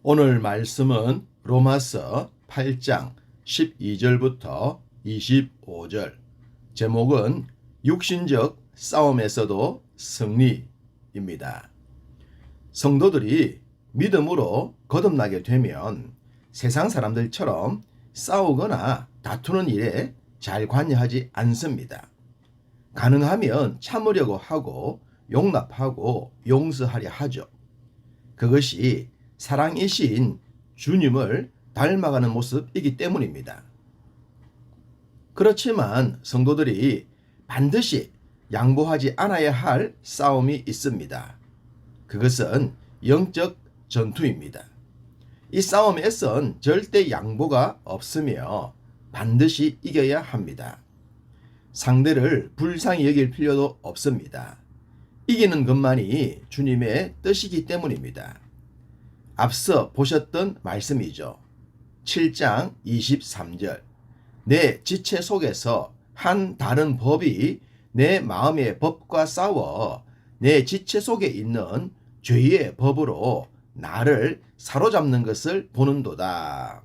오늘 말씀은 로마서 8장 12절부터 25절. 제목은 육신적 싸움에서도 승리입니다. 성도들이 믿음으로 거듭나게 되면 세상 사람들처럼 싸우거나 다투는 일에 잘 관여하지 않습니다. 가능하면 참으려고 하고 용납하고 용서하려 하죠. 그것이 사랑이신 주님을 닮아가는 모습이기 때문입니다. 그렇지만 성도들이 반드시 양보하지 않아야 할 싸움이 있습니다. 그것은 영적 전투입니다. 이 싸움에선 절대 양보가 없으며 반드시 이겨야 합니다. 상대를 불쌍히 여길 필요도 없습니다. 이기는 것만이 주님의 뜻이기 때문입니다. 앞서 보셨던 말씀이죠. 7장 23절. 내 지체 속에서 한 다른 법이 내 마음의 법과 싸워 내 지체 속에 있는 죄의 법으로 나를 사로잡는 것을 보는도다.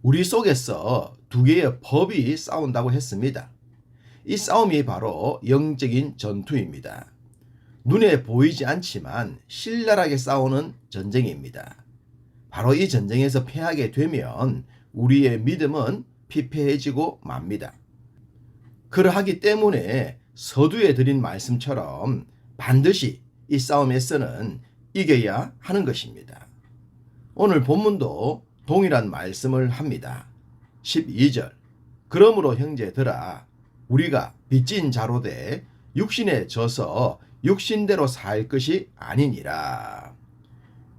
우리 속에서 두 개의 법이 싸운다고 했습니다. 이 싸움이 바로 영적인 전투입니다. 눈에 보이지 않지만 신랄하게 싸우는 전쟁입니다. 바로 이 전쟁에서 패하게 되면 우리의 믿음은 피폐해지고 맙니다. 그러하기 때문에 서두에 드린 말씀처럼 반드시 이 싸움에서는 이겨야 하는 것입니다. 오늘 본문도 동일한 말씀을 합니다. 12절. 그러므로 형제들아 우리가 빚진 자로 돼 육신에 져서 육신대로 살 것이 아니니라.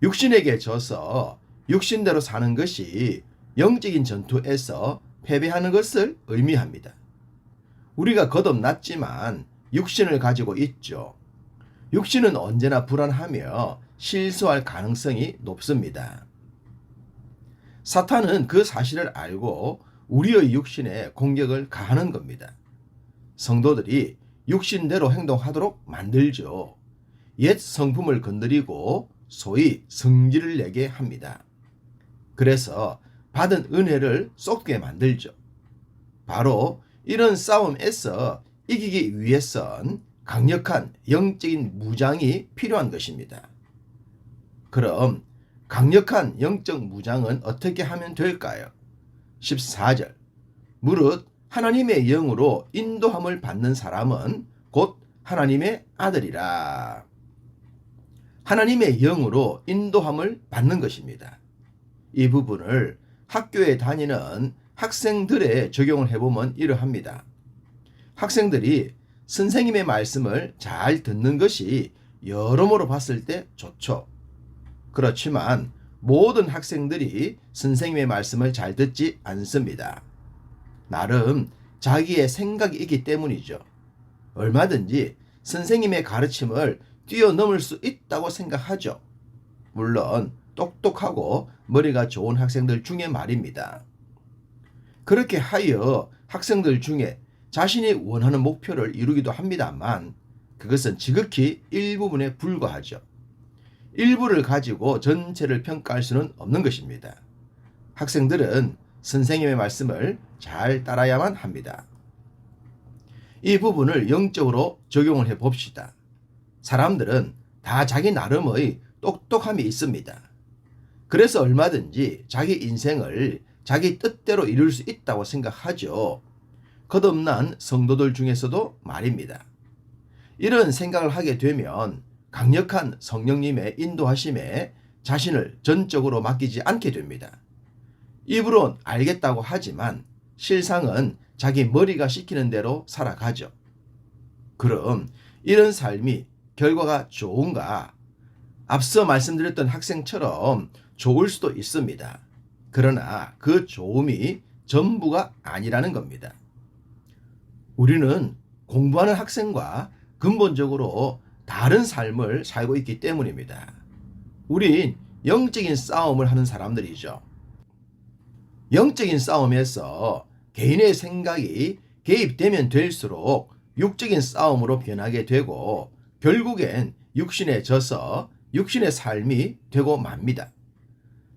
육신에게 져서 육신대로 사는 것이 영적인 전투에서 패배하는 것을 의미합니다. 우리가 거듭났지만 육신을 가지고 있죠. 육신은 언제나 불안하며 실수할 가능성이 높습니다. 사탄은 그 사실을 알고 우리의 육신에 공격을 가하는 겁니다. 성도들이 육신대로 행동하도록 만들죠. 옛 성품을 건드리고 소위 성질을 내게 합니다. 그래서 받은 은혜를 쏟게 만들죠. 바로 이런 싸움에서 이기기 위해선 강력한 영적인 무장이 필요한 것입니다. 그럼 강력한 영적 무장은 어떻게 하면 될까요? 14절. 무릇 하나님의 영으로 인도함을 받는 사람은 곧 하나님의 아들이라. 하나님의 영으로 인도함을 받는 것입니다. 이 부분을 학교에 다니는 학생들에 적용을 해보면 이러합니다. 학생들이 선생님의 말씀을 잘 듣는 것이 여러모로 봤을 때 좋죠. 그렇지만 모든 학생들이 선생님의 말씀을 잘 듣지 않습니다. 나름 자기의 생각이 있기 때문이죠. 얼마든지 선생님의 가르침을 뛰어넘을 수 있다고 생각하죠. 물론 똑똑하고 머리가 좋은 학생들 중에 말입니다. 그렇게 하여 학생들 중에 자신이 원하는 목표를 이루기도 합니다만 그것은 지극히 일부분에 불과하죠. 일부를 가지고 전체를 평가할 수는 없는 것입니다. 학생들은 선생님의 말씀을 잘 따라야만 합니다. 이 부분을 영적으로 적용을 해봅시다. 사람들은 다 자기 나름의 똑똑함이 있습니다. 그래서 얼마든지 자기 인생을 자기 뜻대로 이룰 수 있다고 생각하죠. 거듭난 성도들 중에서도 말입니다. 이런 생각을 하게 되면 강력한 성령님의 인도하심에 자신을 전적으로 맡기지 않게 됩니다. 입으론 알겠다고 하지만 실상은 자기 머리가 시키는 대로 살아가죠. 그럼 이런 삶이 결과가 좋은가? 앞서 말씀드렸던 학생처럼 좋을 수도 있습니다. 그러나 그 좋음이 전부가 아니라는 겁니다. 우리는 공부하는 학생과 근본적으로 다른 삶을 살고 있기 때문입니다. 우린 영적인 싸움을 하는 사람들이죠. 영적인 싸움에서 개인의 생각이 개입되면 될수록 육적인 싸움으로 변하게 되고 결국엔 육신에 져서 육신의 삶이 되고 맙니다.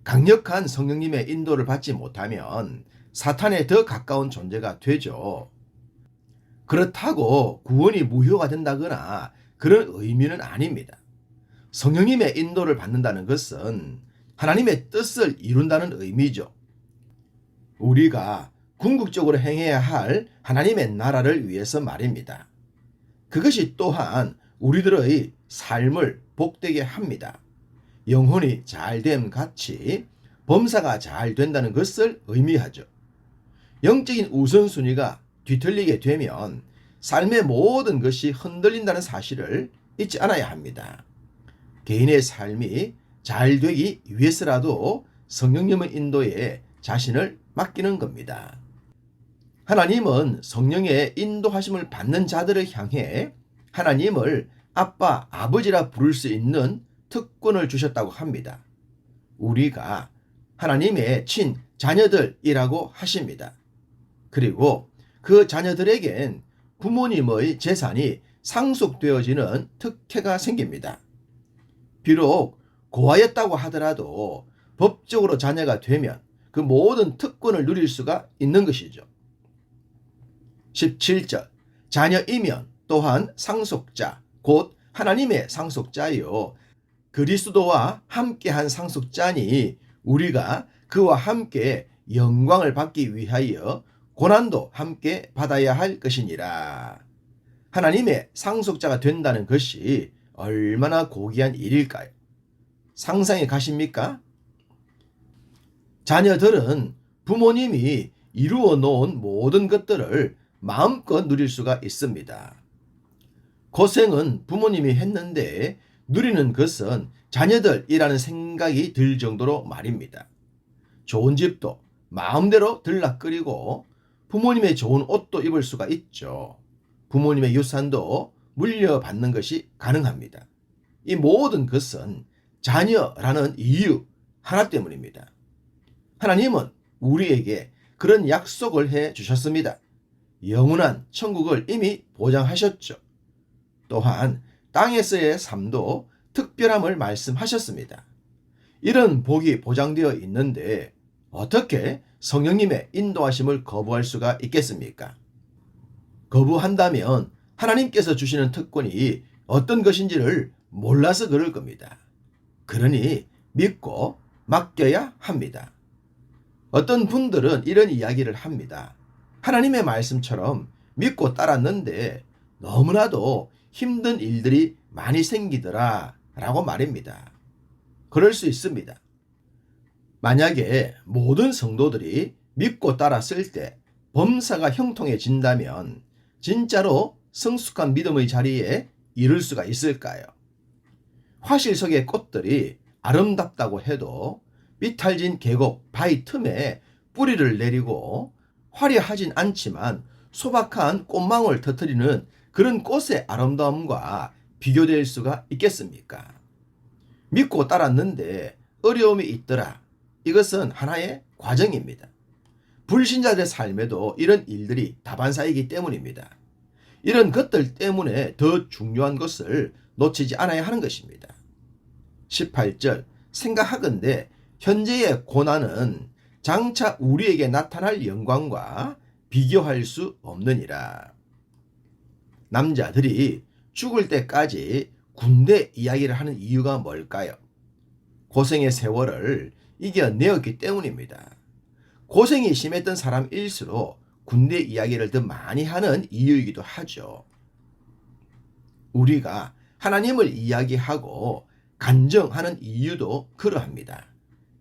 강력한 성령님의 인도를 받지 못하면 사탄에 더 가까운 존재가 되죠. 그렇다고 구원이 무효가 된다거나 그런 의미는 아닙니다. 성령님의 인도를 받는다는 것은 하나님의 뜻을 이룬다는 의미죠. 우리가 궁극적으로 행해야 할 하나님의 나라를 위해서 말입니다. 그것이 또한 우리들의 삶을 복되게 합니다. 영혼이 잘됨 같이 범사가 잘 된다는 것을 의미하죠. 영적인 우선순위가 뒤틀리게 되면 삶의 모든 것이 흔들린다는 사실을 잊지 않아야 합니다. 개인의 삶이 잘 되기 위해서라도 성령님의 인도에 자신을 맡기는 겁니다. 하나님은 성령의 인도하심을 받는 자들을 향해 하나님을 아빠, 아버지라 부를 수 있는 특권을 주셨다고 합니다. 우리가 하나님의 친 자녀들이라고 하십니다. 그리고 그 자녀들에겐 부모님의 재산이 상속되어지는 특혜가 생깁니다. 비록 고아였다고 하더라도 법적으로 자녀가 되면 그 모든 특권을 누릴 수가 있는 것이죠. 17절 자녀이면 또한 상속자 곧 하나님의 상속자요 그리스도와 함께한 상속자니 우리가 그와 함께 영광을 받기 위하여 고난도 함께 받아야 할 것이니라. 하나님의 상속자가 된다는 것이 얼마나 고귀한 일일까요? 상상해 가십니까? 자녀들은 부모님이 이루어 놓은 모든 것들을 마음껏 누릴 수가 있습니다. 고생은 부모님이 했는데 누리는 것은 자녀들이라는 생각이 들 정도로 말입니다. 좋은 집도 마음대로 들락거리고 부모님의 좋은 옷도 입을 수가 있죠. 부모님의 유산도 물려받는 것이 가능합니다. 이 모든 것은 자녀라는 이유 하나 때문입니다. 하나님은 우리에게 그런 약속을 해 주셨습니다. 영원한 천국을 이미 보장하셨죠. 또한 땅에서의 삶도 특별함을 말씀하셨습니다. 이런 복이 보장되어 있는데 어떻게 성령님의 인도하심을 거부할 수가 있겠습니까? 거부한다면 하나님께서 주시는 특권이 어떤 것인지를 몰라서 그럴 겁니다. 그러니 믿고 맡겨야 합니다. 어떤 분들은 이런 이야기를 합니다. 하나님의 말씀처럼 믿고 따랐는데 너무나도 힘든 일들이 많이 생기더라 라고 말입니다. 그럴 수 있습니다. 만약에 모든 성도들이 믿고 따랐을 때 범사가 형통해진다면 진짜로 성숙한 믿음의 자리에 이를 수가 있을까요? 화실 속의 꽃들이 아름답다고 해도 비탈진 계곡 바위 틈에 뿌리를 내리고 화려하진 않지만 소박한 꽃망울 터뜨리는 그런 꽃의 아름다움과 비교될 수가 있겠습니까? 믿고 따랐는데 어려움이 있더라. 이것은 하나의 과정입니다. 불신자들의 삶에도 이런 일들이 다반사이기 때문입니다. 이런 것들 때문에 더 중요한 것을 놓치지 않아야 하는 것입니다. 18절 생각하건대 현재의 고난은 장차 우리에게 나타날 영광과 비교할 수 없느니라. 남자들이 죽을 때까지 군대 이야기를 하는 이유가 뭘까요? 고생의 세월을 이겨내었기 때문입니다. 고생이 심했던 사람일수록 군대 이야기를 더 많이 하는 이유이기도 하죠. 우리가 하나님을 이야기하고 간증하는 이유도 그러합니다.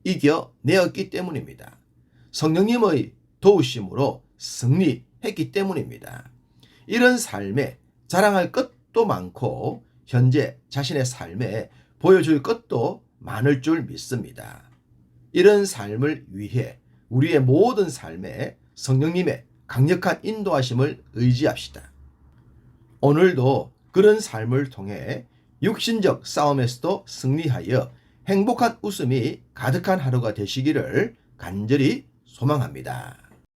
이겨내었기 때문입니다. 성령님의 도우심으로 승리했기 때문입니다. 이런 삶에 자랑할 것도 많고 현재 자신의 삶에 보여줄 것도 많을 줄 믿습니다. 이런 삶을 위해 우리의 모든 삶에 성령님의 강력한 인도하심을 의지합시다. 오늘도 그런 삶을 통해 육신적 싸움에서도 승리하여 행복한 웃음이 가득한 하루가 되시기를 간절히 소망합니다.